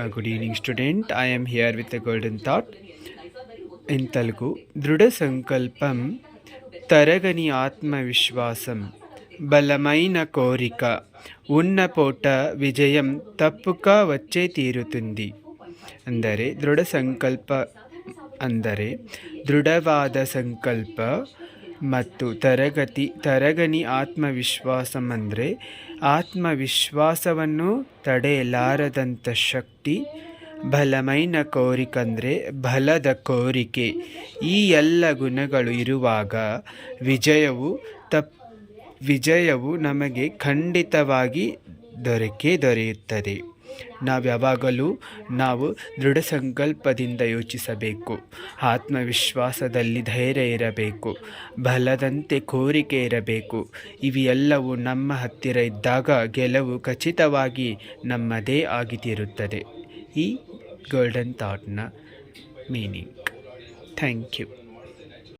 Good evening, student. I am here with a golden thought. In Telugu, దృఢ సంకల్పం తరగని ఆత్మవిశ్వాసం బలమైన కోరిక ఉన్న పూట విజయం తప్పుగా వచ్చే తీరుతుంది. ಅಂದರೆ ದೃಢ ಸಂಕಲ್ಪ ಅಂದರೆ ದೃಢವಾದ ಸಂಕಲ್ಪ ಮತ್ತು ತರಗನಿ ಆತ್ಮವಿಶ್ವಾಸಂ ಅಂದರೆ ಆತ್ಮವಿಶ್ವಾಸವನ್ನು ತಡೆಯಲಾರದಂಥ ಶಕ್ತಿ. ಬಲమైన ಕೋರಿಕಂದರೆ ಬಲದ ಕೋರಿಕೆ. ಈ ಎಲ್ಲ ಗುಣಗಳು ಇರುವಾಗ ವಿಜಯವು ನಮಗೆ ಖಂಡಿತವಾಗಿ ದೊರೆಯುತ್ತದೆ. ನಾವು ದೃಢ ಸಂಕಲ್ಪದಿಂದ ಯೋಚಿಸಬೇಕು. ಆತ್ಮವಿಶ್ವಾಸದಲ್ಲಿ ಧೈರ್ಯ ಇರಬೇಕು. ಬಲದಂತೆ ಕೋರಿಕೆ ಇರಬೇಕು. ಇವೆಲ್ಲವೂ ನಮ್ಮ ಹತ್ತಿರ ಇದ್ದಾಗ ಗೆಲುವು ಖಚಿತವಾಗಿ ನಮ್ಮದೇ ಆಗಿರುತ್ತದೆ. ಈ ಗೋಲ್ಡನ್ ಥಾಟ್ನ ಮೀನಿಂಗ್. Thank you.